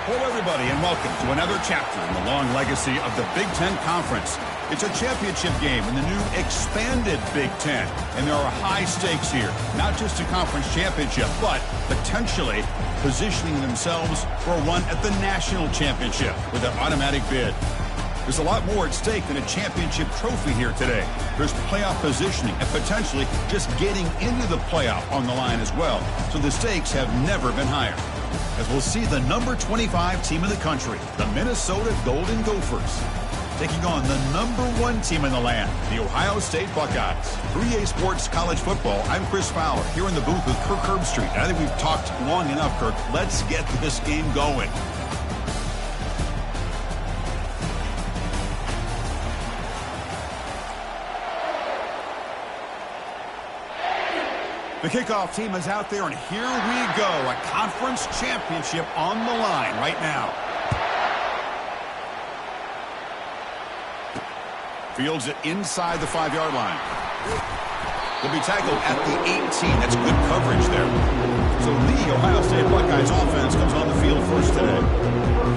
Hello, everybody, and welcome to another chapter in the long legacy of the Big Ten Conference. It's a championship game in the new expanded Big Ten, and there are high stakes here. Not just a conference championship, but potentially positioning themselves for a run at the national championship with an automatic bid. There's a lot more at stake than a championship trophy here today. There's playoff positioning and potentially just getting into the playoff on the line as well. So the stakes have never been higher. As we'll see the number 25 team in the country, the Minnesota Golden Gophers, taking on the number 1 team in the land, the Ohio State Buckeyes. 3A Sports College Football, I'm Chris Fowler, here in the booth with Kirk Herbstreit. I think we've talked long enough, Kirk. Let's get this game going. The kickoff team is out there, and here we go. A conference championship on the line right now. Fields it inside the 5-yard line. He'll be tackled at the 18. That's good coverage there. So the Ohio State Buckeyes offense comes on the field first today.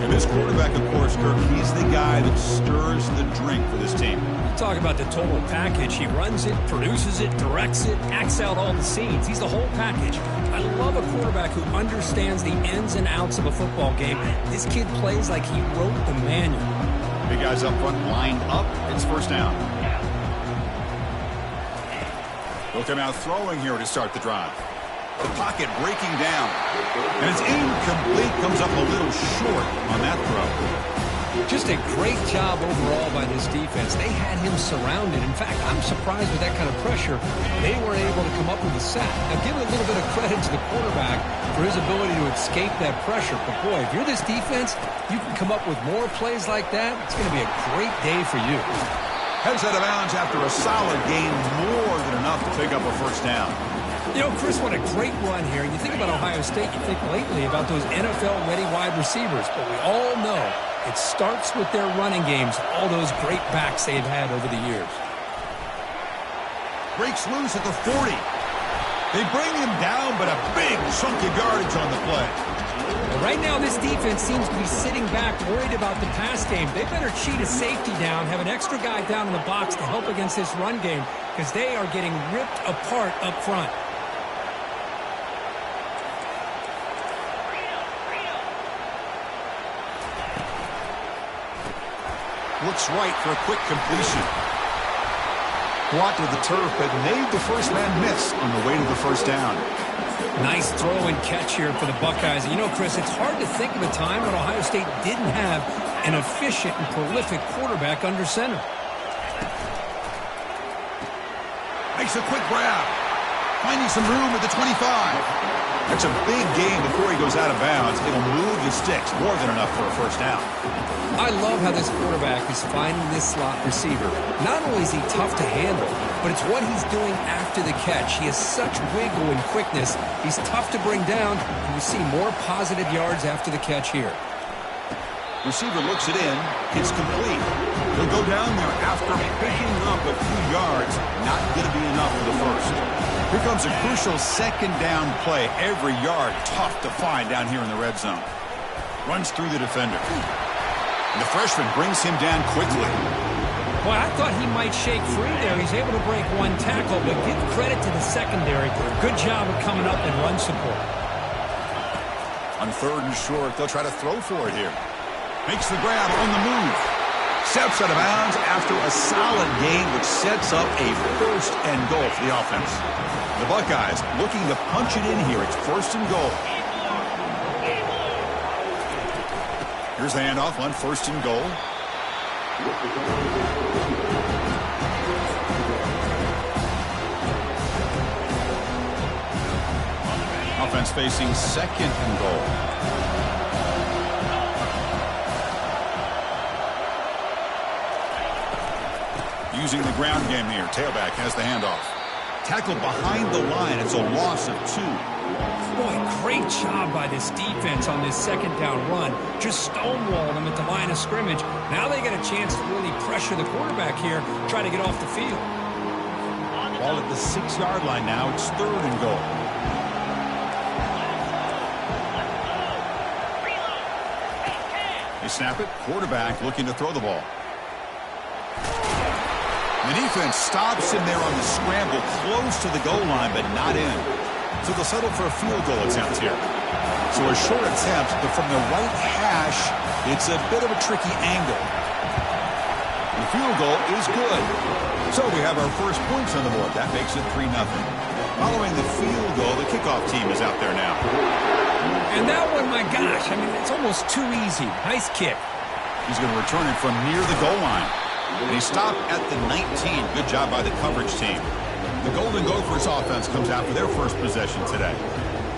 And this quarterback, of course, Kirk, he's the guy that stirs the drink for this team. Talk about the total package. He runs it, produces it, directs it, acts out all the scenes. He's the whole package. I love a quarterback who understands the ins and outs of a football game. This kid plays like he wrote the manual. Big guys up front, lined up. It's first down. They'll come out throwing here to start the drive. The pocket breaking down. And it's incomplete. Comes up a little short on that throw. Just a great job overall by this defense. They had him surrounded. In fact, I'm surprised with that kind of pressure. They weren't able to come up with a sack. Now, give a little bit of credit to the quarterback for his ability to escape that pressure. But, boy, if you're this defense, you can come up with more plays like that. It's going to be a great day for you. Heads out of bounds after a solid gain, more than enough to pick up a first down. You know, Chris, what a great run here. You think about Ohio State, you think lately about those NFL-ready wide receivers. But we all know it starts with their running games, all those great backs they've had over the years. Breaks loose at the 40. They bring him down, but a big chunk of yardage on the play. Right now, this defense seems to be sitting back, worried about the pass game. They better cheat a safety down, have an extra guy down in the box to help against this run game, because they are getting ripped apart up front. Looks right for a quick completion. Blocked with the turf, but made the first man miss on the way to the first down. Nice throw and catch here for the Buckeyes. You know, Chris, it's hard to think of a time when Ohio State didn't have an efficient and prolific quarterback under center. Makes a quick grab. Finding some room at the 25. That's a big gain before he goes out of bounds. It'll move the sticks, more than enough for a first down. I love how this quarterback is finding this slot receiver. Not only is he tough to handle, but it's what he's doing after the catch. He has such wiggle and quickness. He's tough to bring down, and you see more positive yards after the catch here. Receiver looks it in. It's complete. He'll go down there after picking up a few yards. Not going to be enough for the first. Here comes a crucial second down play. Every yard tough to find down here in the red zone. Runs through the defender. And the freshman brings him down quickly. Boy, I thought he might shake free there. He's able to break one tackle, but give credit to the secondary. Good job of coming up and run support. On third and short, they'll try to throw for it here. Makes the grab on the move. Steps out of bounds after a solid gain, which sets up a first and goal for the offense. The Buckeyes looking to punch it in here. It's first and goal. Here's the handoff on first and goal. Offense facing second and goal. Using the ground game here. Tailback has the handoff. Tackled behind the line. It's a loss of 2. Boy, great job by this defense on this second down run. Just stonewalled them at the line of scrimmage. Now they get a chance to really pressure the quarterback here, try to get off the field. Ball at the 6-yard line now. It's third and goal. They snap it. Quarterback looking to throw the ball. The defense stops him there on the scramble, close to the goal line, but not in. So they'll settle for a field goal attempt here. So a short attempt, but from the right hash, it's a bit of a tricky angle. The field goal is good. So we have our first points on the board. That makes it 3-0. Following the field goal, the kickoff team is out there now. And that one, my gosh, I mean, it's almost too easy. Nice kick. He's going to return it from near the goal line. And he stopped at the 19. Good job by the coverage team. The Golden Gophers offense comes out for their first possession today.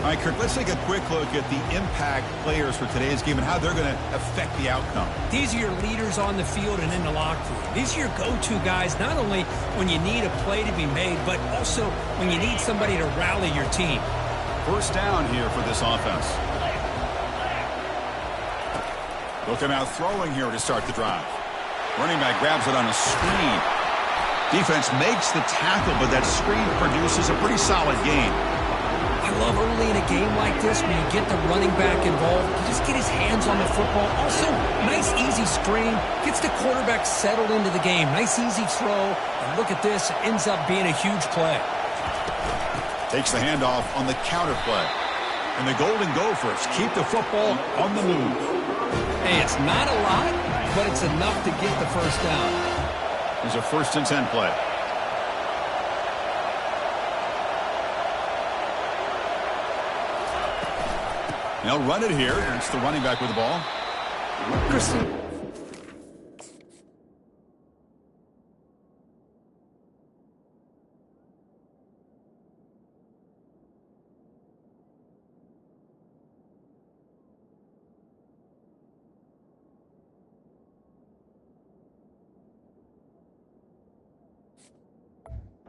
All right, Kirk, let's take a quick look at the impact players for today's game and how they're going to affect the outcome. These are your leaders on the field and in the locker room. These are your go-to guys, not only when you need a play to be made, but also when you need somebody to rally your team. First down here for this offense. Looking out throwing here to start the drive. Running back grabs it on a screen. Defense makes the tackle, but that screen produces a pretty solid gain. I love early in a game like this when you get the running back involved. You just get his hands on the football. Also, nice easy screen. Gets the quarterback settled into the game. Nice easy throw. And look at this. It ends up being a huge play. Takes the handoff on the counter play. And the Golden Gophers keep the football on the move. Hey, it's not a lot, but it's enough to get the first down. There's a 1st and 10 play. They'll run it here. It's the running back with the ball. Christian.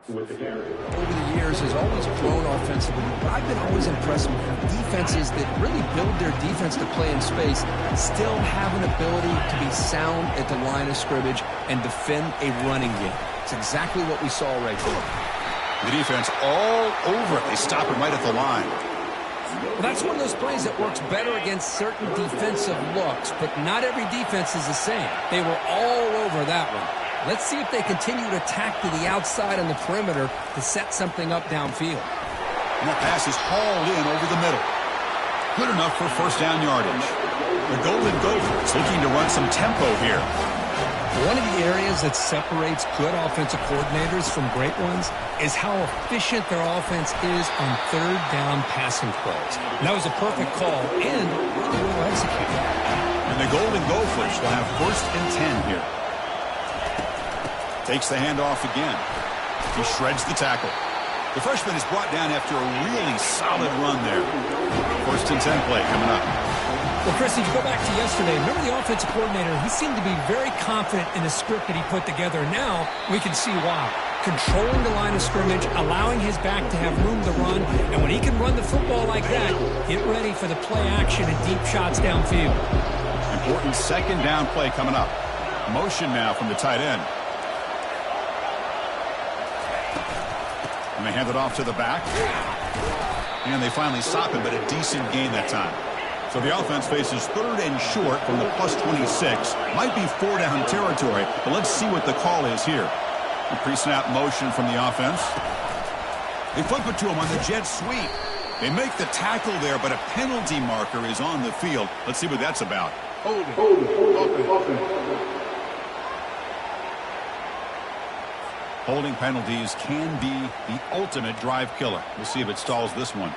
With the carry. Over the years has always grown offensively, but I've been always impressed with defenses that really build their defense to play in space, still have an ability to be sound at the line of scrimmage and defend a running game. It's exactly what we saw right there. The defense all over it. They stop him right at the line. Well, that's one of those plays that works better against certain defensive looks, but not every defense is the same. They were all over that one. Let's see if they continue to attack to the outside on the perimeter to set something up downfield. And that pass is hauled in over the middle. Good enough for first down yardage. The Golden Gophers looking to run some tempo here. One of the areas that separates good offensive coordinators from great ones is how efficient their offense is on third down passing plays. And that was a perfect call and really well executed. And the Golden Gophers will have 1st and 10 here. Takes the handoff again. He shreds the tackle. The freshman is brought down after a really solid run there. 1st and 10 play coming up. Well, Chris, if you go back to yesterday, remember the offensive coordinator, he seemed to be very confident in the script that he put together. Now we can see why. Controlling the line of scrimmage, allowing his back to have room to run, and when he can run the football like that, get ready for the play action and deep shots downfield. Important 2nd down play coming up. Motion now from the tight end. And they hand it off to the back. And they finally stop him, but a decent gain that time. So the offense faces 3rd and short from the +26. Might be 4-down territory, but let's see what the call is here. A pre-snap motion from the offense. They flip it to him on the jet sweep. They make the tackle there, but a penalty marker is on the field. Let's see what that's about. Holding penalties can be the ultimate drive killer. We'll see if it stalls this one.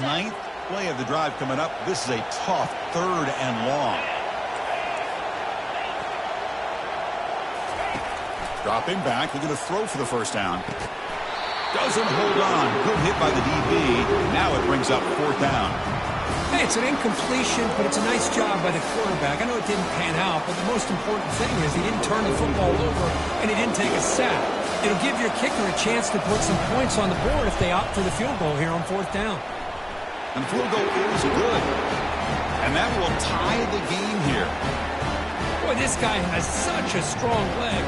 Ninth play of the drive coming up. This is a tough 3rd and long. Dropping back. They're going to throw for the first down. Doesn't hold on. Good hit by the DB. Now it brings up 4th down. Hey, it's an incompletion, but it's a nice job by the quarterback. I know it didn't pan out, but the most important thing is he didn't turn the football over and he didn't take a sack. It'll give your kicker a chance to put some points on the board if they opt for the field goal here on 4th down. And the field goal is good. And that will tie the game here. Boy, this guy has such a strong leg.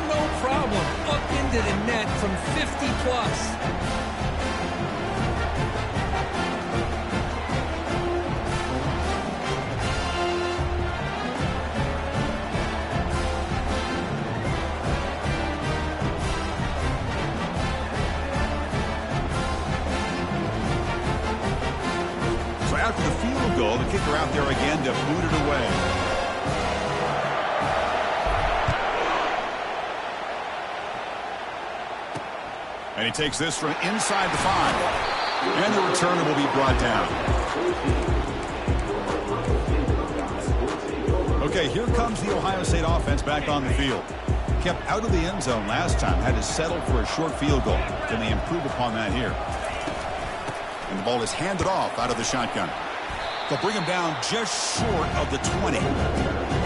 No problem. Up into the net from 50 plus. the field goal. The kicker out there again to boot it away. And he takes this from inside the 5. And the returner will be brought down. Okay, here comes the Ohio State offense back on the field. Kept out of the end zone last time. Had to settle for a short field goal. Can they improve upon that here? And the ball is handed off out of the shotgun. They'll bring him down just short of the 20.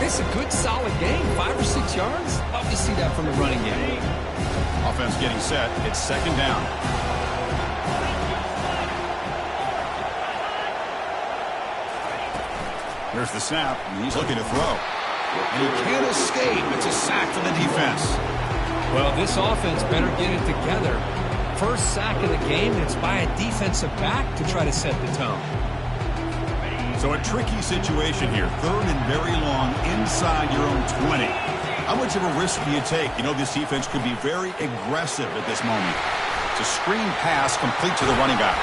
It's a good, solid game. 5 or 6 yards. Love to see that from the running game. Offense getting set. It's second down. Here's the snap, and he's looking to throw. And he can't escape. It's a sack for the defense. Well, this offense better get it together. First sack of the game, and it's by a defensive back to try to set the tone. So a tricky situation here. Third and very long inside your own 20. How much of a risk do you take? You know this defense could be very aggressive at this moment. It's a screen pass complete to the running back.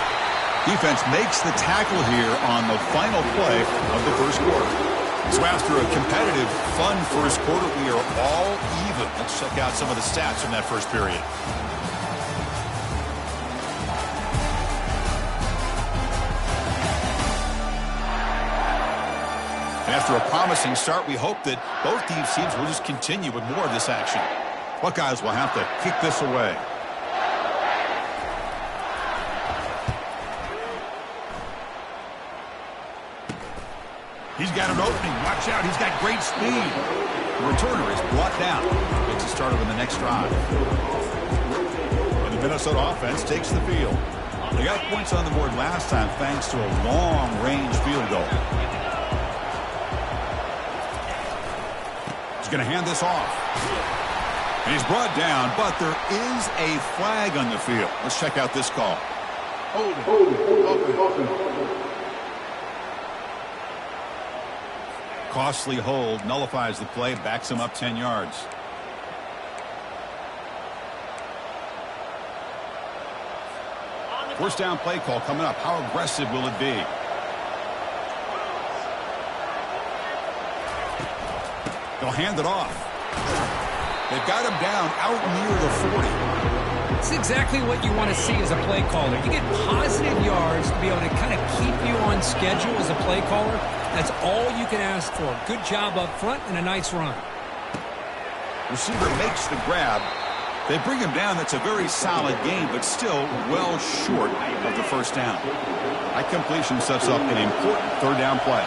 Defense makes the tackle here on the final play of the first quarter. So after a competitive, fun first quarter, we are all even. Let's check out some of the stats from that first period. And after a promising start, we hope that both these teams will just continue with more of this action. Buckeyes will have to kick this away. He's got an opening. Watch out. He's got great speed. The returner is brought down. Makes a start on the next drive. And the Minnesota offense takes the field. They got points on the board last time thanks to a long-range field goal. He's going to hand this off. And he's brought down, but there is a flag on the field. Let's check out this call. Costly hold, nullifies the play, backs him up 10 yards. First down play call coming up. How aggressive will it be? They'll hand it off. They've got him down out near the 40. It's exactly what you want to see as a play caller. You get positive yards to be able to kind of keep you on schedule as a play caller. That's all you can ask for. Good job up front and a nice run. Receiver makes the grab. They bring him down. That's a very solid game, but still well short of the first down. That completion sets up an important third down play.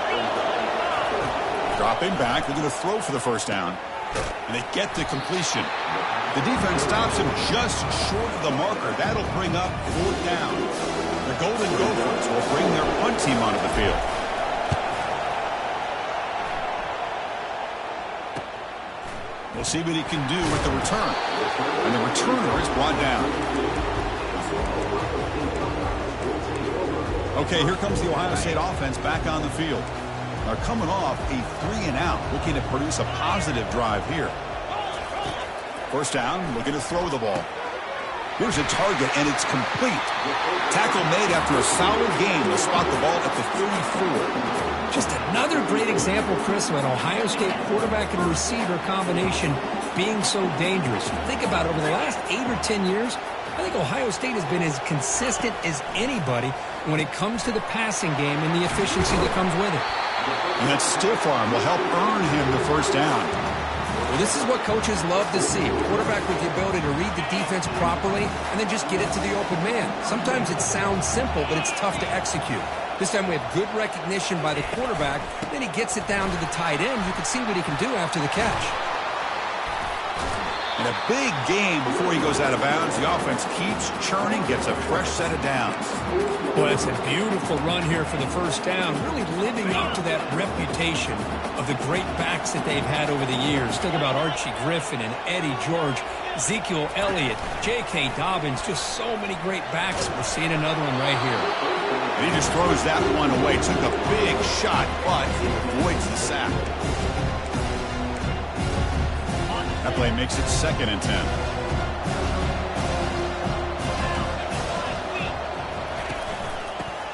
Dropping back. They're going to throw for the first down. And they get the completion. The defense stops him just short of the marker. That'll bring up fourth down. The Golden Gophers will bring their punt team onto the field. We'll see what he can do with the return. And the returner is brought down. Okay, here comes the Ohio State offense back on the field. They're coming off a 3-and-out, looking to produce a positive drive here. First down, looking to throw the ball. Here's a target, and it's complete. Tackle made after a solid game to spot the ball at the 34. Just another great example, Chris, of an Ohio State quarterback and receiver combination being so dangerous. Think about it, over the last 8 or 10 years, I think Ohio State has been as consistent as anybody when it comes to the passing game and the efficiency that comes with it. And that stiff arm will help earn him the first down. Well, this is what coaches love to see. A quarterback with the ability to read the defense properly and then just get it to the open man. Sometimes it sounds simple, but it's tough to execute. This time we have good recognition by the quarterback. Then he gets it down to the tight end. You can see what he can do after the catch. In a big game before he goes out of bounds, the offense keeps churning, gets a fresh set of downs. Well, it's a beautiful run here for the first down, really living up to that reputation of the great backs that they've had over the years. Think about Archie Griffin and Eddie George, Ezekiel Elliott, J.K. Dobbins, just so many great backs. We're seeing another one right here. And he just throws that one away. Took a big shot, but he avoids the sack. That play makes it 2nd and 10.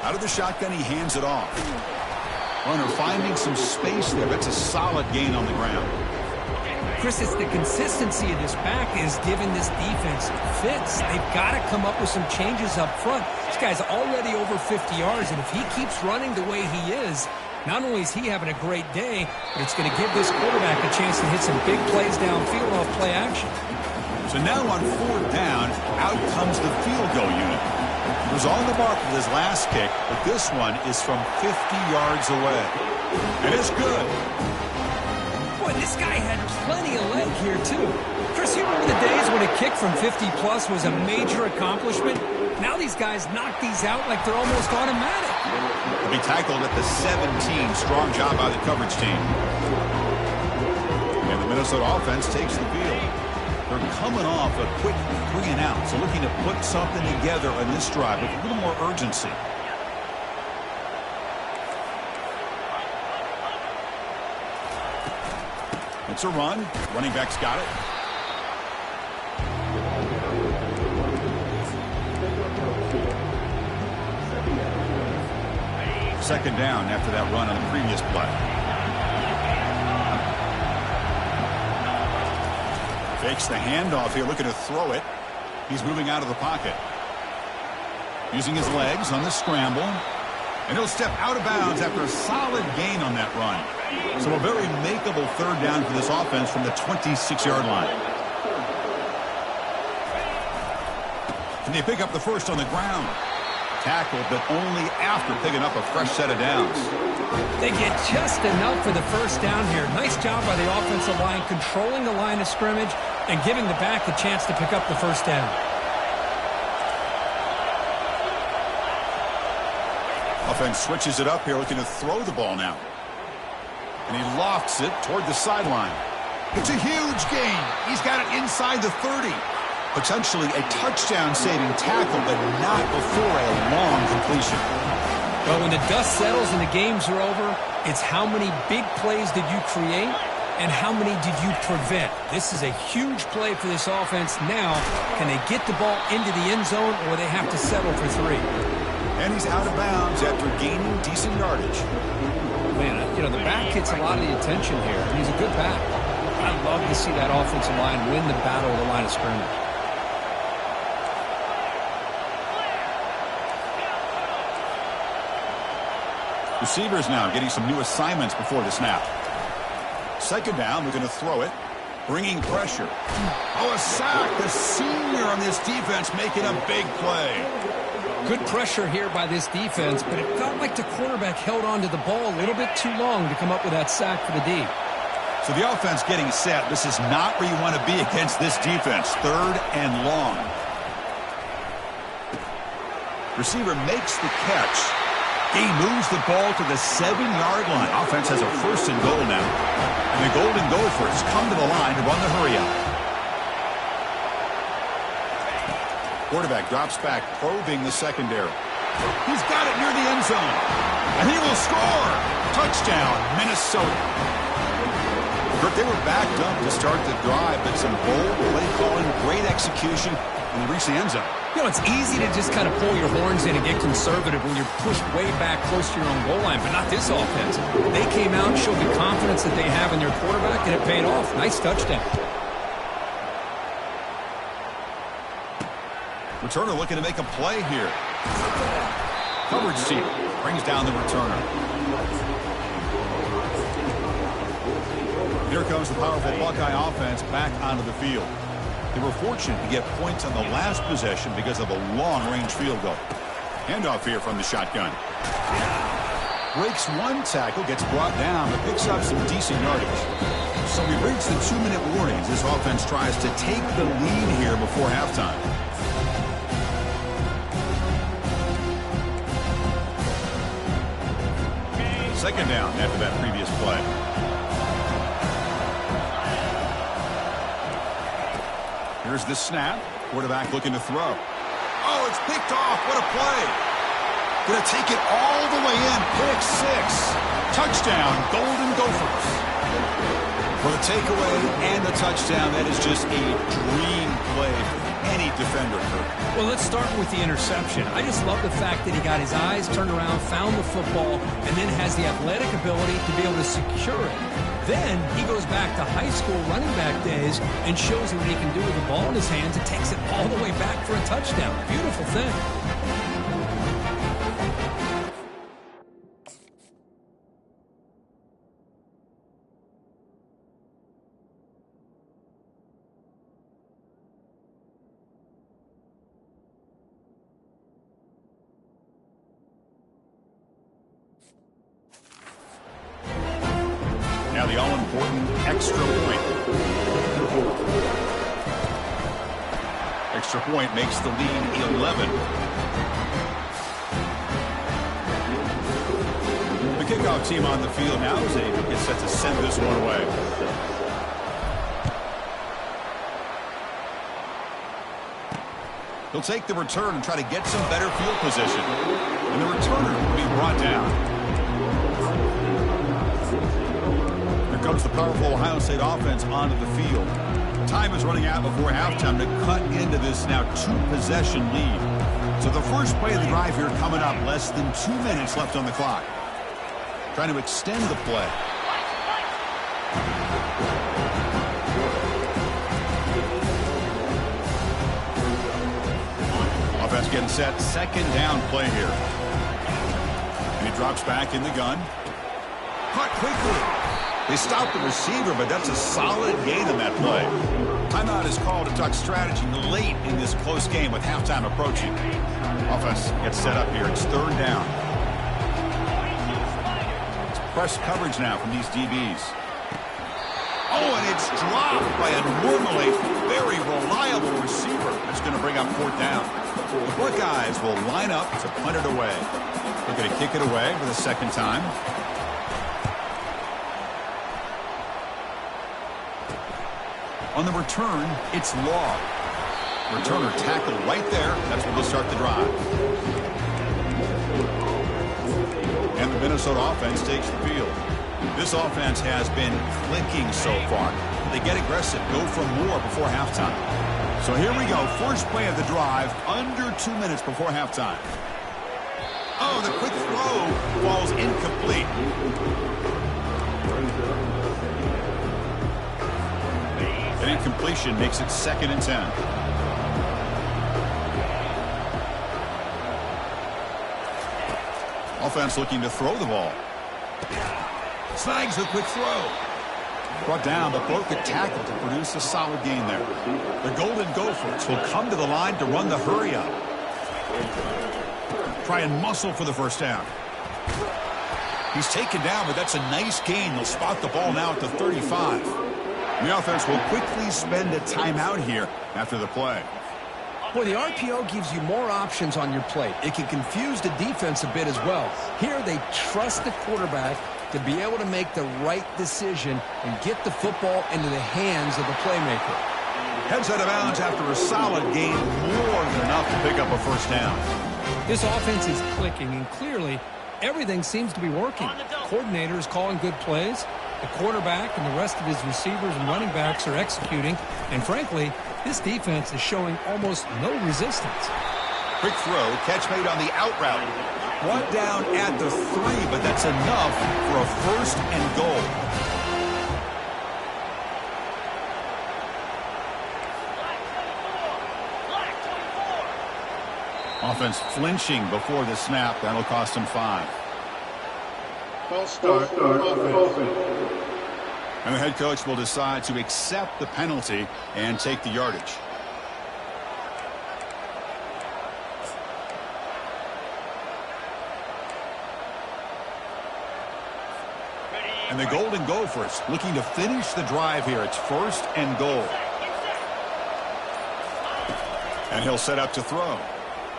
Out of the shotgun, he hands it off. Runner finding some space there. That's a solid gain on the ground. Chris, it's the consistency of this back is giving this defense fits. They've got to come up with some changes up front. This guy's already over 50 yards, and if he keeps running the way he is, not only is he having a great day, but it's going to give this quarterback a chance to hit some big plays downfield off play action. So now on 4th down, out comes the field goal unit. He was on the mark with his last kick, but this one is from 50 yards away. And it's good. Boy, this guy had plenty of leg here, too. Chris, you remember the days when a kick from 50-plus was a major accomplishment? Now these guys knock these out like they're almost automatic. He'll be tackled at the 17. Strong job by the coverage team. And the Minnesota offense takes the field. They're coming off a quick 3-and-out, so looking to put something together on this drive with a little more urgency. It's a run. Running back's got it. Second down after that run on the previous play. Fakes the handoff here, looking to throw it. He's moving out of the pocket. Using his legs on the scramble. And he'll step out of bounds after a solid gain on that run. So a very makeable 3rd down for this offense from the 26-yard line. Can they pick up the first on the ground? Tackled, but only after picking up a fresh set of downs. They get just enough for the first down here. Nice job by the offensive line, controlling the line of scrimmage and giving the back a chance to pick up the first down. Offense switches it up here, looking to throw the ball now. And he lofts it toward the sideline. It's a huge gain. He's got it inside the 30. Potentially a touchdown-saving tackle, but not before a long completion. Well, when the dust settles and the games are over, it's how many big plays did you create and how many did you prevent. This is a huge play for this offense. Now, can they get the ball into the end zone or they have to settle for 3? And he's out of bounds after gaining decent yardage. Man, you know, the back gets a lot of the attention here. He's a good back. I love to see that offensive line win the battle of the line of scrimmage. Receivers now getting some new assignments before the snap. Second down, we're going to throw it. Bringing pressure. Oh, a sack. The senior on this defense making a big play. Good pressure here by this defense, but it felt like the quarterback held on to the ball a little bit too long to come up with that sack for the D. So the offense getting set. This is not where you want to be against this defense. 3rd and long. Receiver makes the catch. He moves the ball to the 7-yard line. Offense has a 1st and goal now. And the Golden Gophers come to the line to run the hurry-up. Quarterback drops back, probing the secondary. He's got it near the end zone. And he will score. Touchdown, Minnesota. They were backed up to start the drive, but some bold play calling, great execution, and they reach the end zone. You know, it's easy to just kind of pull your horns in and get conservative when you're pushed way back close to your own goal line, but not this offense. They came out and showed the confidence that they have in their quarterback, and it paid off. Nice touchdown. Returner looking to make a play here. Coverage team brings down the returner. Here comes the powerful Buckeye offense back onto the field. They were fortunate to get points on the last possession because of a long-range field goal. Handoff here from the shotgun. Breaks one tackle, gets brought down, but picks up some decent yardage. So we reach the 2-minute warning as this offense tries to take the lead here before halftime. Second down after that previous play. Here's the snap. Quarterback looking to throw. Oh, it's picked off. What a play. Going to take it all the way in. Pick 6. Touchdown, Golden Gophers. For the takeaway and the touchdown, that is just a dream play for any defender. Well, let's start with the interception. I just love the fact that he got his eyes turned around, found the football, and then has the athletic ability to be able to secure it. Then he goes back to high school running back days and shows you what he can do with the ball in his hands and takes it all the way back for a touchdown. Beautiful thing. Now the all-important extra point. Extra point makes the lead 11. The kickoff team on the field now is able to get set to send this one away. He'll take the return and try to get some better field position. And the returner will be brought down. Comes the powerful Ohio State offense onto the field. Time is running out before halftime to cut into this now two-possession lead. So the first play of the drive here coming up, less than 2 minutes left on the clock. Trying to extend the play. Offense getting set, second down play here. And he drops back in the gun. Caught quickly. They stopped the receiver, but that's a solid gain on that play. Timeout is called to talk strategy late in this close game with halftime approaching. Offense gets set up here. It's third down. It's press coverage now from these DBs. Oh, and it's dropped by a normally very reliable receiver. That's going to bring up fourth down. The Buckeyes will line up to punt it away. They're going to kick it away for the second time. On the return, it's Law. Returner tackled right there. That's where they'll start the drive. And the Minnesota offense takes the field. This offense has been clicking so far. They get aggressive, go for more before halftime. So here we go. First play of the drive, under 2 minutes before halftime. Oh, the quick throw falls incomplete. An incompletion makes it 2nd and 10. Offense looking to throw the ball. Snags the quick throw. Brought down, but broke the tackle to produce a solid gain there. The Golden Gophers will come to the line to run the hurry up. Try and muscle for the first down. He's taken down, but that's a nice gain. They'll spot the ball now at the 35. The offense will quickly spend a timeout here after the play. Boy, the RPO gives you more options on your plate. It can confuse the defense a bit as well. Here, they trust the quarterback to be able to make the right decision and get the football into the hands of the playmaker. Heads out of bounds after a solid gain, more than enough to pick up a first down. This offense is clicking, and clearly, everything seems to be working. Coordinator is calling good plays. The quarterback and the rest of his receivers and running backs are executing. And frankly, this defense is showing almost no resistance. Quick throw, catch made on the out route. One down at the 3, but that's enough for a first and goal. Offense flinching before the snap. That'll cost him 5. False start. Offense. And the head coach will decide to accept the penalty and take the yardage. And the Golden Gophers looking to finish the drive here. It's first and goal. And he'll set up to throw.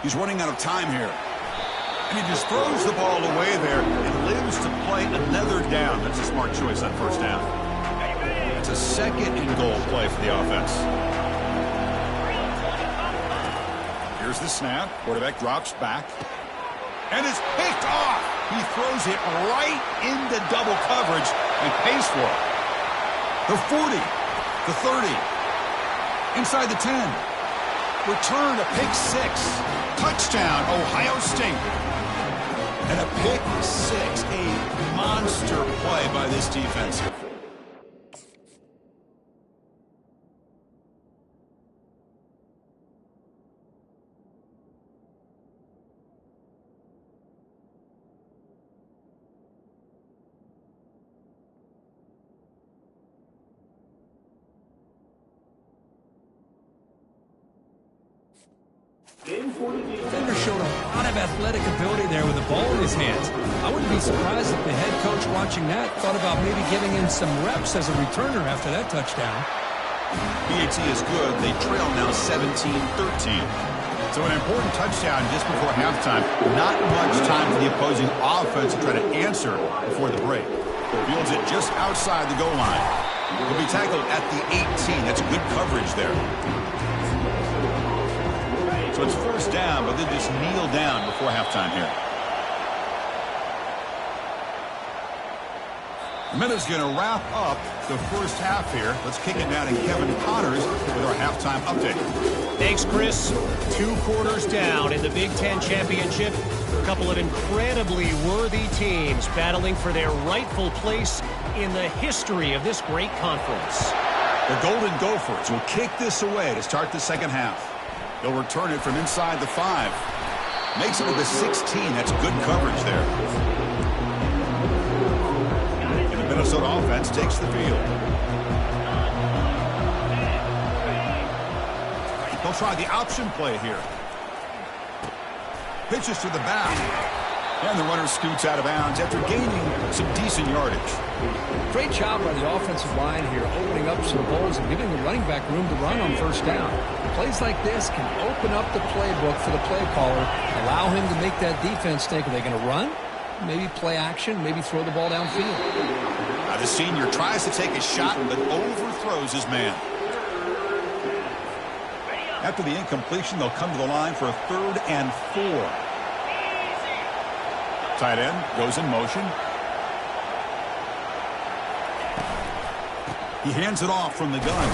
He's running out of time here. And he just throws the ball away there and lives to play another down. That's a smart choice on first down. It's a second and goal play for the offense. Here's the snap. Quarterback drops back. And it's picked off. He throws it right into double coverage and pays for it. The 40. The 30. Inside the 10. Return, a pick 6. Touchdown, Ohio State. And a pick 6. A monster play by this defense. Defender showed a lot of athletic ability there with the ball in his hands. I wouldn't be surprised if the head coach watching that thought about maybe giving him some reps as a returner after that touchdown. PAT is good. They trail now 17-13. So an important touchdown just before halftime. Not much time for the opposing offense to try to answer before the break. Fields it just outside the goal line. He'll be tackled at the 18. That's good coverage there. So it's first down, but they just kneel down before halftime here. The minute's going to wrap up the first half here. Let's kick it now to Kevin Connors with our halftime update. Thanks, Chris. 2 quarters down in the Big Ten Championship. A couple of incredibly worthy teams battling for their rightful place in the history of this great conference. The Golden Gophers will kick this away to start the second half. He'll return it from inside the 5. Makes it to the 16. That's good coverage there. And the Minnesota offense takes the field. They'll try the option play here. Pitches to the back. And the runner scoots out of bounds after gaining some decent yardage. Great job by the offensive line here, opening up some holes and giving the running back room to run on first down. Plays like this can open up the playbook for the play caller, allow him to make that defense think, are they going to run? Maybe play action, maybe throw the ball downfield. The senior tries to take a shot, but overthrows his man. After the incompletion, they'll come to the line for a 3rd and 4. Tight end goes in motion. He hands it off from the gun.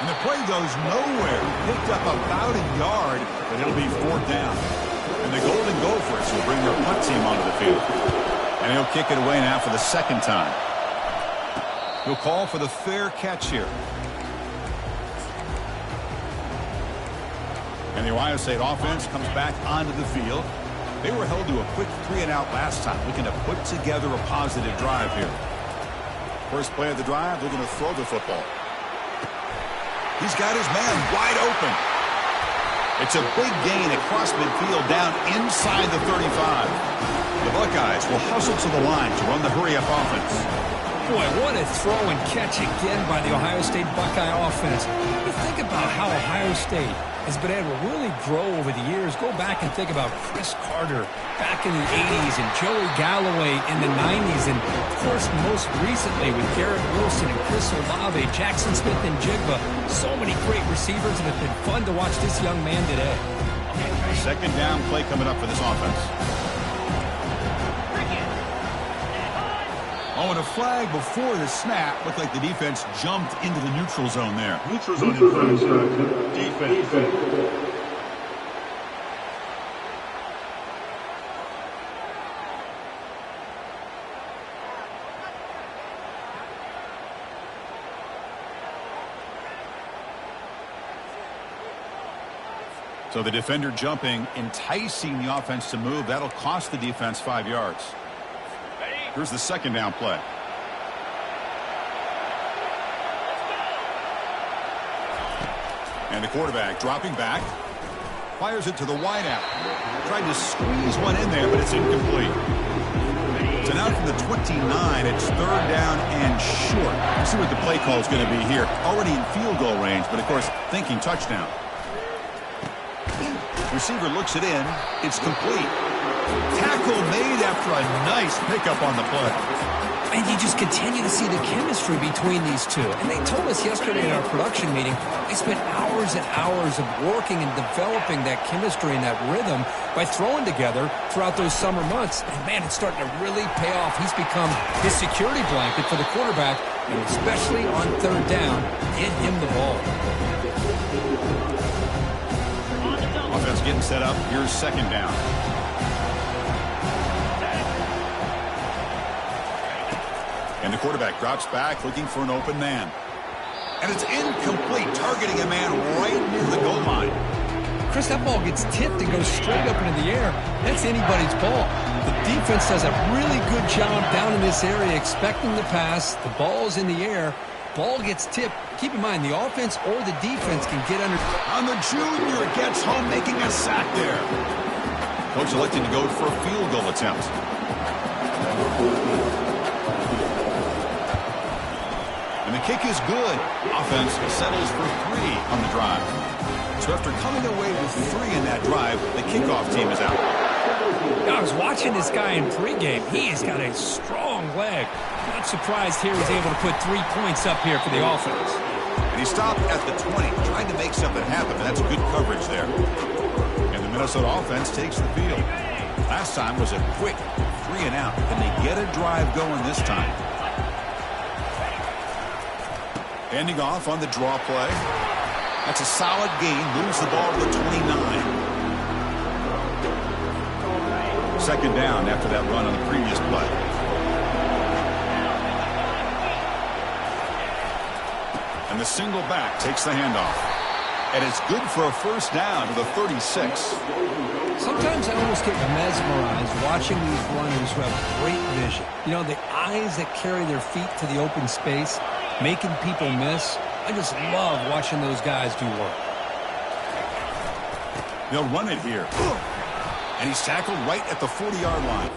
And the play goes nowhere. Picked up about a yard, but it'll be 4th down. And the Golden Gophers will bring their punt team onto the field. And he'll kick it away now for the 2nd time. He'll call for the fair catch here. And the Ohio State offense comes back onto the field. They were held to a quick 3-and-out last time, looking to put together a positive drive here. First play of the drive, they're going to throw the football. He's got his man wide open. It's a big gain across midfield down inside the 35. The Buckeyes will hustle to the line to run the hurry-up offense. Boy, what a throw and catch again by the Ohio State Buckeye offense. You think about how Ohio State has been able to really grow over the years. Go back and think about Chris Carter back in the 80s and Joey Galloway in the 90s. And, of course, most recently with Garrett Wilson and Chris Olave, Jackson Smith and Jigba. So many great receivers, and it's been fun to watch this young man today. 2nd down play coming up for this offense. Oh, and a flag before the snap. Looked like the defense jumped into the neutral zone there. Neutral zone defense. So the defender jumping, enticing the offense to move. That'll cost the defense 5 yards. Here's the 2nd down play. And the quarterback dropping back. Fires it to the wideout. Tried to squeeze one in there, but it's incomplete. So now from the 29, it's 3rd down and short. Let's see what the play call is going to be here. Already in field goal range, but of course thinking touchdown. Receiver looks it in. It's complete. Tackle made after a nice pickup on the play. And you just continue to see the chemistry between these two. And they told us yesterday in our production meeting, they spent hours and hours of working and developing that chemistry and that rhythm by throwing together throughout those summer months. And, man, it's starting to really pay off. He's become his security blanket for the quarterback, and especially on third down, get him the ball. Offense getting set up. Here's second down. And the quarterback drops back looking for an open man. And it's incomplete, targeting a man right near the goal line. Chris, that ball gets tipped and goes straight up into the air. That's anybody's ball. The defense does a really good job down in this area expecting the pass. The ball's in the air. Ball gets tipped. Keep in mind, the offense or the defense can get under. On the junior, gets home, making a sack there. Coach electing to go for a field goal attempt. And the kick is good. Offense settles for 3 on the drive. So after coming away with 3 in that drive, the kickoff team is out. I was watching this guy in pregame. He has got a strong leg. Not surprised here he's able to put 3 points up here for the offense. And he stopped at the 20, trying to make something happen. That's good coverage there. And the Minnesota offense takes the field. Last time was a quick 3 and out. And they get a drive going this time. Ending off on the draw play. That's a solid gain. Moves the ball to the 29. Second down after that run on the previous play. And the single back takes the handoff. And it's good for a first down to the 36. Sometimes I almost get mesmerized watching these runners who have great vision. You know, the eyes that carry their feet to the open space, making people miss. I just love watching those guys do work. They'll run it here. And he's tackled right at the 40-yard line.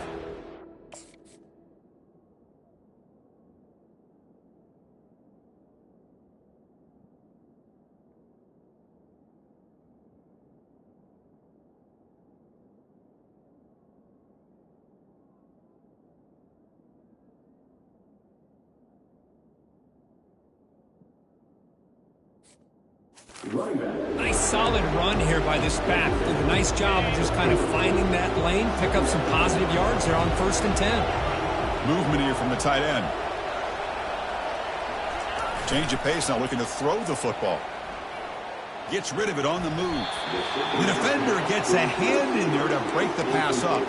Nice solid run here by this back. Did a nice job of just kind of finding that lane, pick up some positive yards there on 1st and 10. Movement here from the tight end. Change of pace, now looking to throw the football. Gets rid of it on the move. The defender gets a hand in there to break the pass up.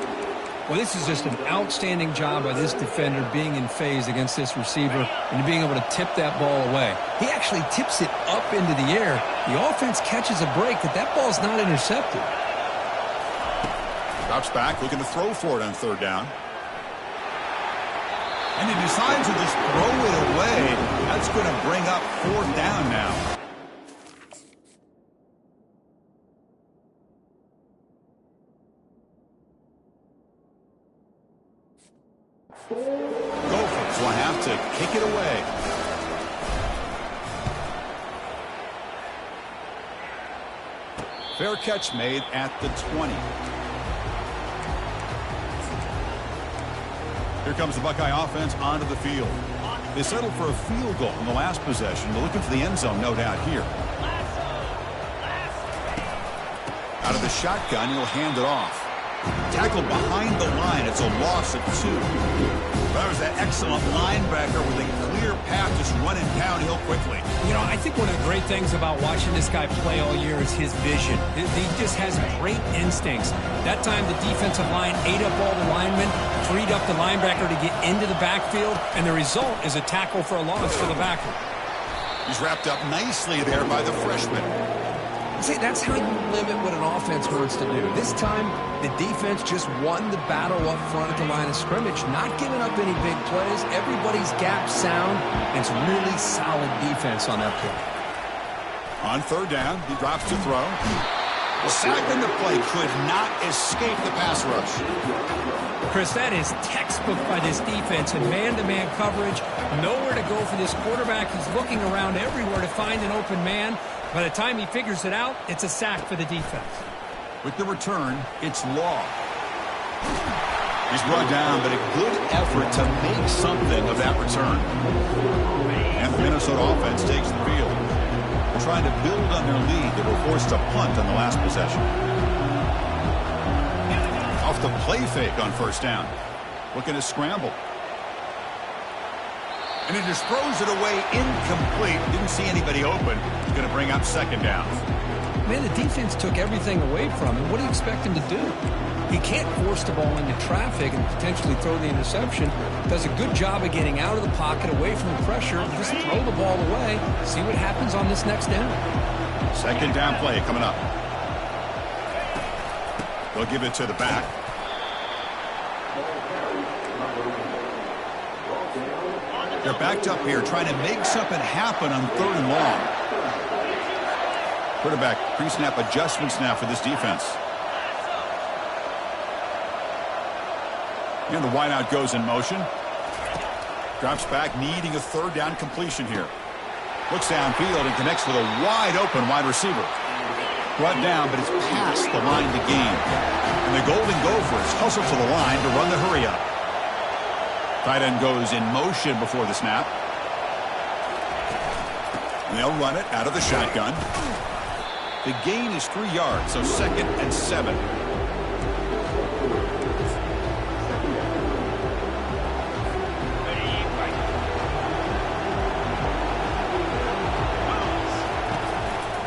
Well, this is just an outstanding job by this defender being in phase against this receiver and being able to tip that ball away. He actually tips it up into the air. The offense catches a break, but that ball's not intercepted. Drops back, looking to throw for it on 3rd down. And he decides to just throw it away. That's going to bring up 4th down now. Gophers will have to kick it away. Fair catch made at the 20. Here comes the Buckeye offense onto the field. They settled for a field goal in the last possession. They're looking for the end zone, no doubt, here. Out of the shotgun, he'll hand it off. Tackled behind the line. It's a loss of 2. That was an excellent linebacker with a clear path just running downhill quickly. You know, I think one of the great things about watching this guy play all year is his vision. He just has great instincts. That time the defensive line ate up all the linemen, freed up the linebacker to get into the backfield, and the result is a tackle for a loss for the backer. He's wrapped up nicely there by the freshman. See, that's how you limit what an offense wants to do. This time, the defense just won the battle up front at the line of scrimmage, not giving up any big plays. Everybody's gap sound, and it's really solid defense on that play. On 3rd down, he drops to throw. The sack in the play could not escape the pass rush. Chris, that is textbook by this defense in man-to-man coverage. Nowhere to go for this quarterback. He's looking around everywhere to find an open man. By the time he figures it out, it's a sack for the defense. With the return, it's Law. He's brought down, but a good effort to make something of that return. And the Minnesota offense takes the field. Trying to build on their lead. They were forced to punt on the last possession. Off the play fake on first down. Looking to scramble. And he just throws it away incomplete. Didn't see anybody open. He's going to bring up second down. Man, the defense took everything away from him. What do you expect him to do? He can't force the ball into traffic and potentially throw the interception. Does a good job of getting out of the pocket, away from the pressure, and just throw the ball away. See what happens on this next down. Second down play coming up. They'll give it to the back. They're backed up here trying to make something happen on 3rd and long. Quarterback pre-snap adjustments now for this defense. And the wideout goes in motion. Drops back, needing a 3rd down completion here. Looks downfield and connects with a wide-open wide receiver. Brought down, but it's past the line to gain. And the Golden Gophers hustle to the line to run the hurry-up. Tight end goes in motion before the snap. And they'll run it out of the shotgun. The gain is 3 yards, so 2nd and 7.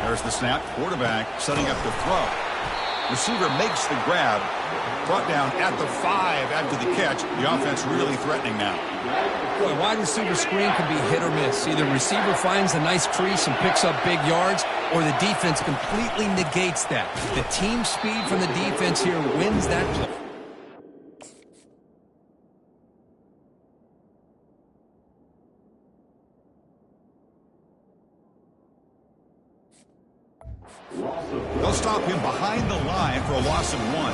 There's the snap. Quarterback setting up the throw. Receiver makes the grab. Brought down at the 5 after the catch. The offense really threatening now. Boy, wide receiver screen can be hit or miss. Either receiver finds a nice crease and picks up big yards, or the defense completely negates that. The team speed from the defense here wins that play. They'll stop him behind the line for a loss of 1.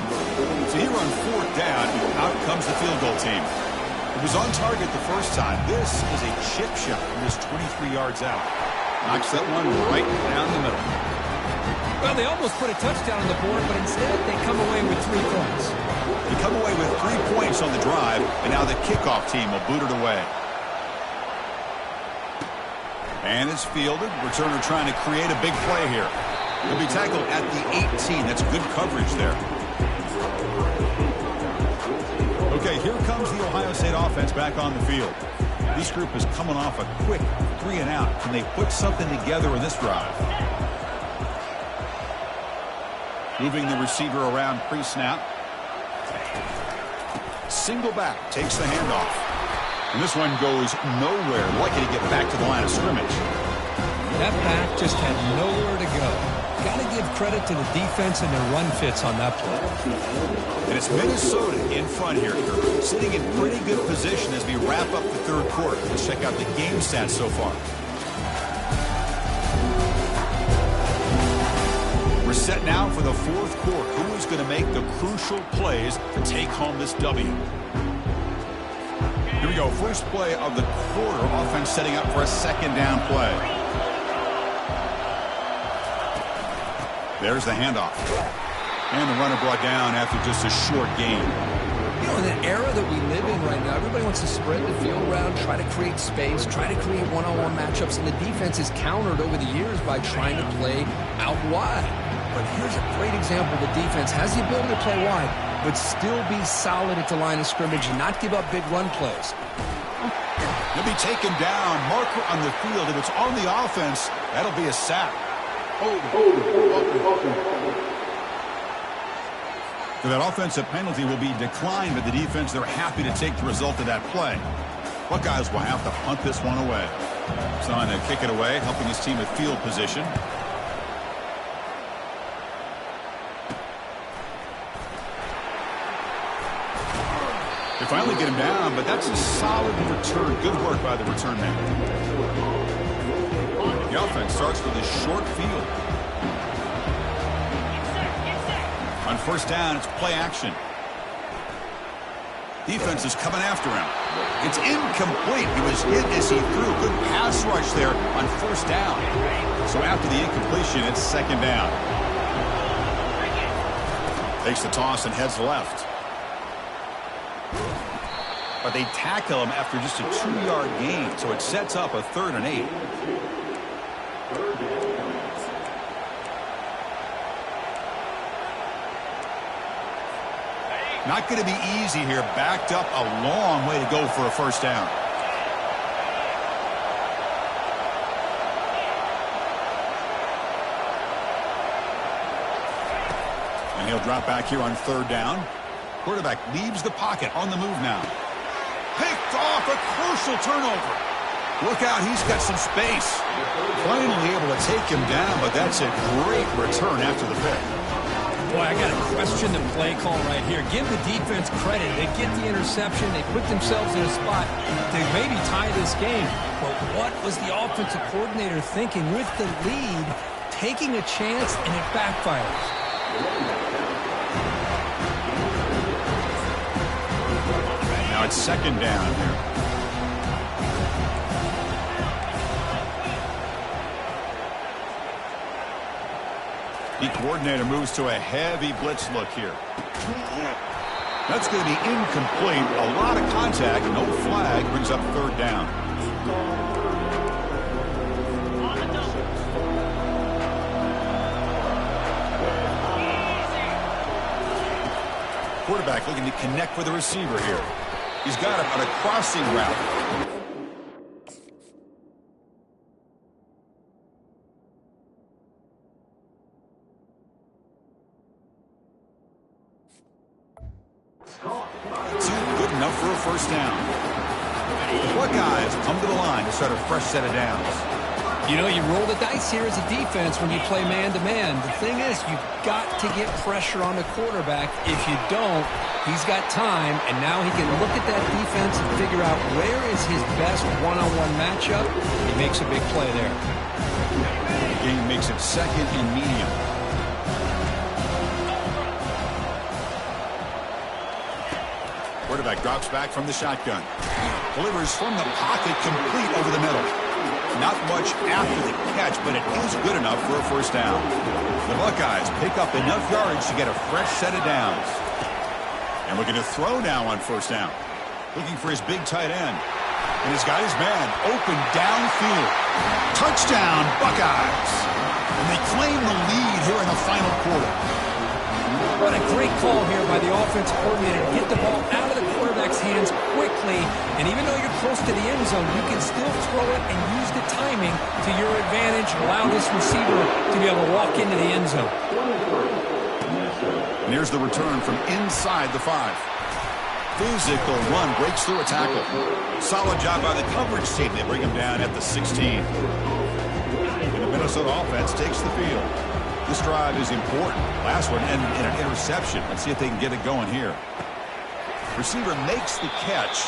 So here on 4th down, out comes the field goal team. It was on target the first time. This is a chip shot from just 23 yards out. Knocks that one right down the middle. Well, they almost put a touchdown on the board, but instead they come away with 3 points. They come away with 3 points on the drive, and now the kickoff team will boot it away. And it's fielded. Returner trying to create a big play here. He'll be tackled at the 18. That's good coverage there. Okay, here comes the Ohio State offense back on the field. This group is coming off a quick 3 and out. Can they put something together in this drive? Moving the receiver around pre-snap. Single back, takes the handoff. And this one goes nowhere. Lucky to get back to the line of scrimmage. That back just had nowhere to go. Got to give credit to the defense and their run fits on that play. And it's Minnesota in front here, sitting in pretty good position as we wrap up the 3rd quarter. Let's check out the game stats so far. We're set now for the 4th quarter. Who is going to make the crucial plays to take home this W? Here we go. First play of the quarter. Offense setting up for a 2nd down play. There's the handoff. And the runner brought down after just a short gain. You know, in the era that we live in right now, everybody wants to spread the field around, try to create space, try to create one-on-one matchups, and the defense is countered over the years by trying to play out wide. But here's a great example. The defense has the ability to play wide, but still be solid at the line of scrimmage and not give up big run plays. He'll be taken down. Marker on the field. If it's on the offense, that'll be a sack. So that offensive penalty will be declined, but the defense, they're happy to take the result of that play. Buckeyes will have to punt this one away. Son to kick it away, helping his team with field position. They finally get him down, but that's a solid return. Good work by the return man. The offense starts with a short field. On first down, it's play action. Defense is coming after him. It's incomplete. He was hit as he threw. Good pass rush there on first down. So after the incompletion, it's 2nd down. Takes the toss and heads left. but they tackle him after just a 2-yard gain, so it sets up a 3rd and 8. Not going to be easy here. Backed up a long way to go for a first down. And he'll drop back here on 3rd down. Quarterback leaves the pocket on the move now. Picked off, a crucial turnover. Look out, he's got some space. Finally able to take him down, but that's a great return after the pick. Boy, I got to question the play call right here. Give the defense credit. They get the interception. They put themselves in a spot to maybe tie this game. But what was the offensive coordinator thinking with the lead, taking a chance, and it backfires? Now it's 2nd down here. The coordinator moves to a heavy blitz look here. That's going to be incomplete. A lot of contact. No flag. Brings up 3rd down. Quarterback looking to connect with the receiver here. He's got him on a crossing route. Good enough for a first down. The Buckeyes come to the line to start a fresh set of downs. You know, you roll the dice here as a defense when you play man-to-man. The thing is, you've got to get pressure on the quarterback. If you don't, he's got time, and now he can look at that defense and figure out where is his best one-on-one matchup. He makes a big play there. The game makes it 2nd and medium. Quarterback drops back from the shotgun. Delivers from the pocket, complete over the middle. Not much after the catch, but it is good enough for a first down. The Buckeyes pick up enough yards to get a fresh set of downs. And looking to throw now on first down. Looking for his big tight end. And he's got his man open downfield. Touchdown, Buckeyes. And they claim the lead here in the final quarter. What a great call here by the offensive coordinator to get the ball out of the quarterback's hands quickly. And even though you're close to the end zone, you can still throw it and use the timing to your advantage. Allow this receiver to be able to walk into the end zone. And here's the return from inside the 5. Physical run breaks through a tackle. Solid job by the coverage team. They bring him down at the 16. And the Minnesota offense takes the field. This drive is important. Last one ended in an interception. Let's see if they can get it going here. Receiver makes the catch.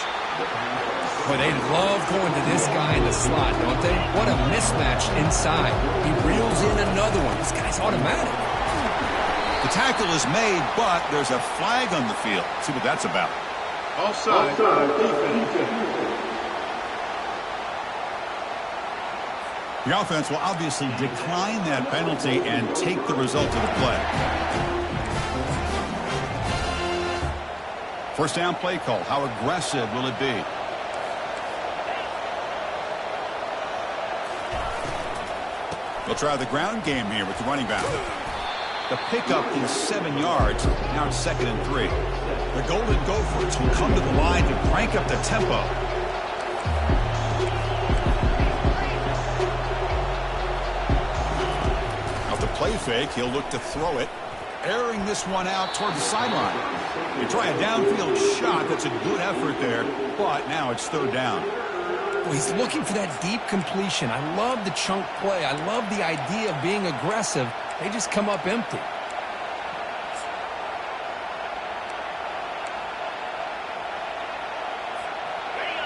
Boy, they love going to this guy in the slot, don't they? What a mismatch inside. He reels in another one. This guy's automatic. The tackle is made, but there's a flag on the field. Let's see what that's about. Offside. Defense. The offense will obviously decline that penalty and take the result of the play. First down play call. How aggressive will it be? They'll try the ground game here with the running back. The pickup is 7 yards. Now it's 2nd and 3. The Golden Gophers will come to the line to crank up the tempo. Play fake, he'll look to throw it, airing this one out toward the sideline. You try a downfield shot, that's a good effort there, but now it's 3rd down. Well, he's looking for that deep completion. I love the chunk play. I love the idea of being aggressive. They just come up empty.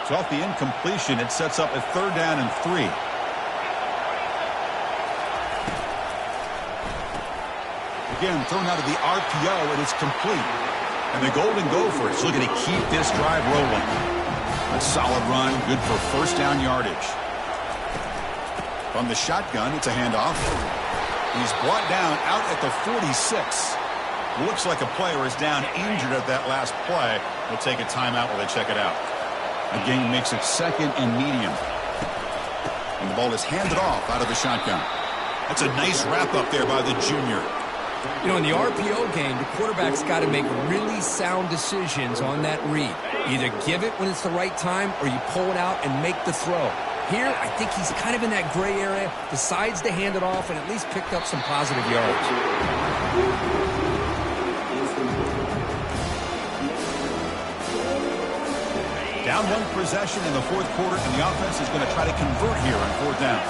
So off the incompletion, it sets up a 3rd down and 3. Again, thrown out of the RPO, it is complete. And the Golden Gophers looking to keep this drive rolling. A solid run, good for first down yardage. From the shotgun, it's a handoff. He's brought down out at the 46. Looks like a player is down injured at that last play. We'll take a timeout while they check it out. Again, makes it second and medium. And the ball is handed off out of the shotgun. That's a nice wrap-up there by the junior. You know, in the RPO game, the quarterback's got to make really sound decisions on that read. Either give it when it's the right time or you pull it out and make the throw. Here, I think he's kind of in that gray area, decides to hand it off and at least picked up some positive yards. Down one possession in the fourth quarter, and the offense is going to try to convert here on fourth down.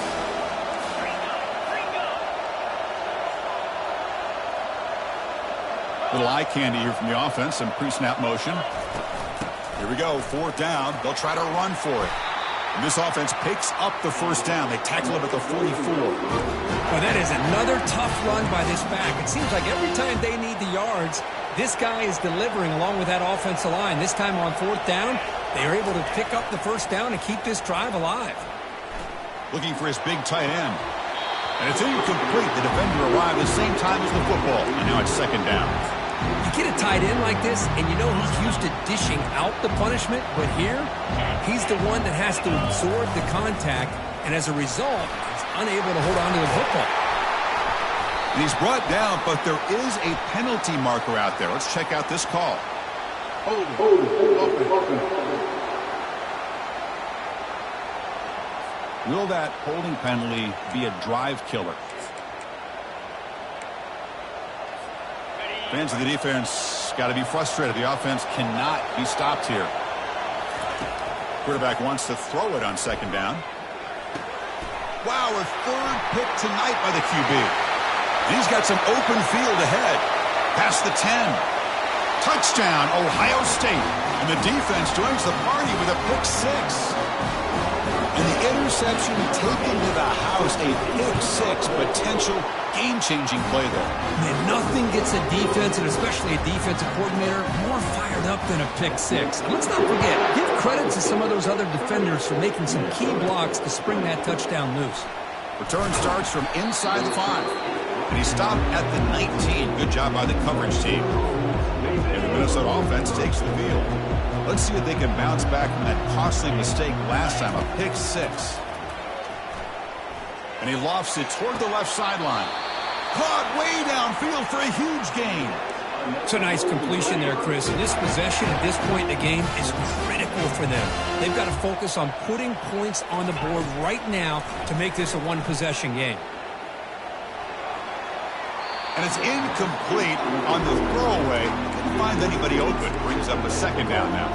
Little eye candy here from the offense, some pre-snap motion. Here we go, fourth down. They'll try to run for it. And this offense picks up the first down. They tackle him at the 44. Well, that is another tough run by this back. It seems like every time they need the yards, this guy is delivering along with that offensive line. This time on fourth down, they are able to pick up the first down and keep this drive alive. Looking for his big tight end. And it's incomplete. The defender arrived at the same time as the football. And now it's second down. You get a tight end like this, and you know he's used to dishing out the punishment, but here, he's the one that has to absorb the contact, and as a result, he's unable to hold on to the football. And he's brought down, but there is a penalty marker out there. Let's check out this call. Hold. Will that holding penalty be a drive killer? Fans of the defense got to be frustrated. The offense cannot be stopped here. Quarterback wants to throw it on second down. Wow, a third pick tonight by the QB. And he's got some open field ahead. Past the 10. Touchdown, Ohio State. And the defense joins the party with a pick six. And the interception taken to the house, a pick-six potential game-changing play there. Man, nothing gets a defense, and especially a defensive coordinator, more fired up than a pick-six. And let's not forget, give credit to some of those other defenders for making some key blocks to spring that touchdown loose. Return starts from inside the 5. And he stopped at the 19. Good job by the coverage team. And the Minnesota offense takes the field. Let's see if they can bounce back from that costly mistake last time, a pick six. And he lofts it toward the left sideline. Caught way downfield for a huge gain. It's a nice completion there, Chris. And this possession at this point in the game is critical for them. They've got to focus on putting points on the board right now to make this a one-possession game. And it's incomplete on the throwaway. Couldn't find anybody open. Brings up a second down now.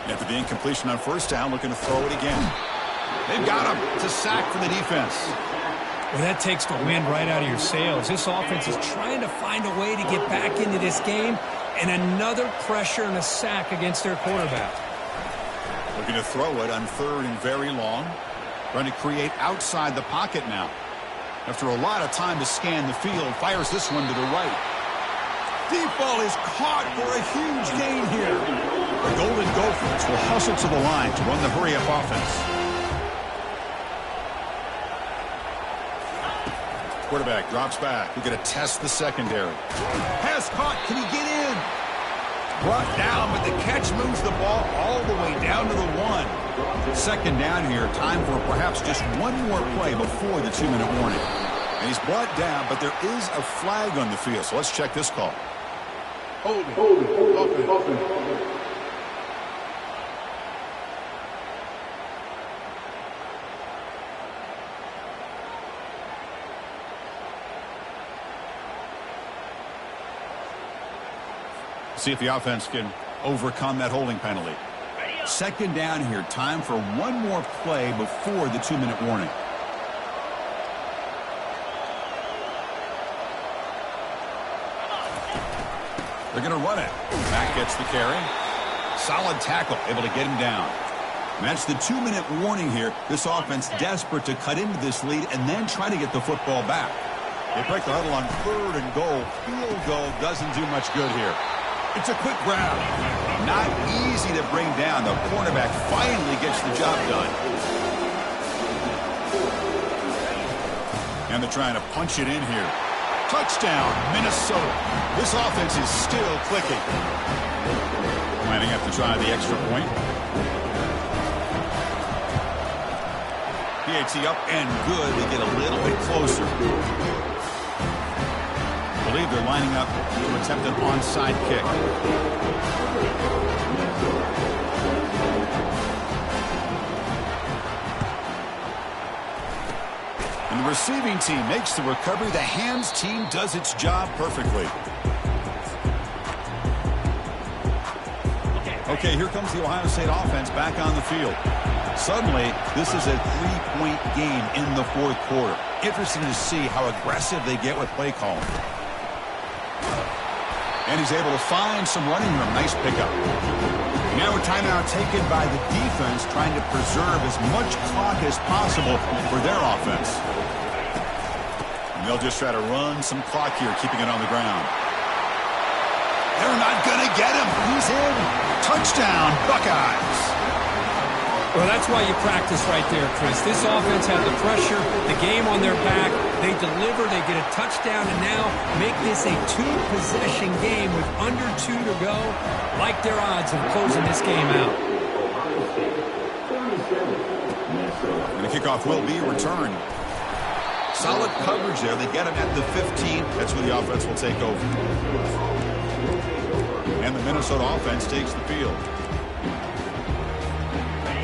After the incompletion on first down, looking to throw it again. They've got him. It's a sack for the defense. Well, that takes the wind right out of your sails. This offense is trying to find a way to get back into this game, and another pressure and a sack against their quarterback. Looking to throw it on third and very long. Trying to create outside the pocket now. After a lot of time to scan the field, fires this one to the right. Deep ball is caught for a huge gain here. The Golden Gophers will hustle to the line to run the hurry-up offense. Quarterback drops back. We're going to test the secondary. Pass caught. Can he get in? Brought down, but the catch moves the ball all the way down to the 1. Second down here. Time for perhaps just one more play before the 2-minute warning. And he's brought down, but there is a flag on the field. So let's check this call. Hold. See if the offense can overcome that holding penalty. Second down here. Time for one more play before the 2-minute warning. They're going to run it. Back gets the carry. Solid tackle. Able to get him down. And that's the 2-minute warning here. This offense desperate to cut into this lead and then try to get the football back. They break the huddle on third and goal. Field goal doesn't do much good here. It's a quick grab. Not easy to bring down. The cornerback finally gets the job done. And they're trying to punch it in here. Touchdown, Minnesota. This offense is still clicking. Lining up to try the extra point. PAT up and good. They get a little bit closer. I believe they're lining up to attempt an onside kick. And the receiving team makes the recovery. The hands team does its job perfectly. Okay, here comes the Ohio State offense back on the field. Suddenly, this is a three-point game in the fourth quarter. Interesting to see how aggressive they get with play calling. And he's able to find some running room. Nice pickup. Now a timeout taken by the defense, trying to preserve as much clock as possible for their offense. And they'll just try to run some clock here, keeping it on the ground. They're not going to get him. He's in. Touchdown, Buckeyes. Well, that's why you practice right there, Chris. This offense had the pressure, the game on their back. They deliver, they get a touchdown, and now make this a two-possession game with under 2 to go. Like their odds of closing this game out. And the kickoff will be returned. Solid coverage there. They get him at the 15. That's where the offense will take over. And the Minnesota offense takes the field.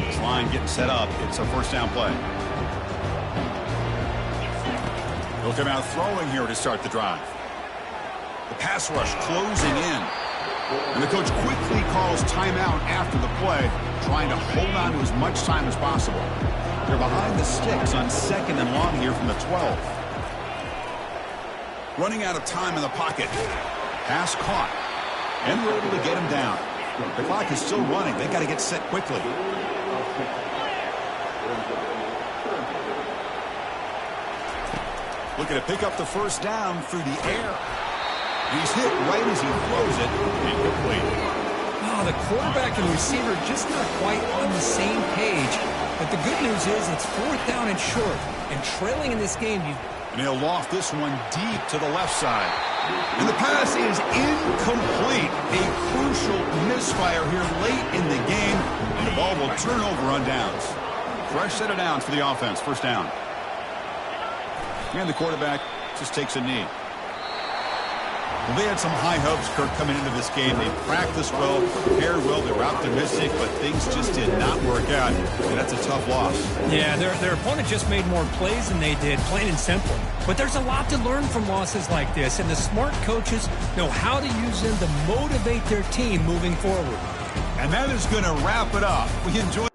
This line getting set up. It's a first down play. They'll come out throwing here to start the drive. The pass rush closing in. And the coach quickly calls timeout after the play, trying to hold on to as much time as possible. They're behind the sticks on 2nd and long here from the 12. Running out of time in the pocket. Pass caught. And we're able to get him down. The clock is still running. They got to get set quickly. Looking to pick up the first down through the air. He's hit right as he throws it. Incomplete. Oh, the quarterback and receiver just not quite on the same page. But the good news is it's 4th down and short. And trailing in this game, and he'll loft this one deep to the left side. And the pass is incomplete. A crucial misfire here late in the game. And the ball will turn over on downs. Fresh set of downs for the offense. First down. And the quarterback just takes a knee. Well, they had some high hopes, Kirk, coming into this game. They practiced well, prepared well, they were optimistic, but things just did not work out, and that's a tough loss. Yeah, their opponent just made more plays than they did, plain and simple. But there's a lot to learn from losses like this, and the smart coaches know how to use them to motivate their team moving forward. And that is going to wrap it up. We enjoyed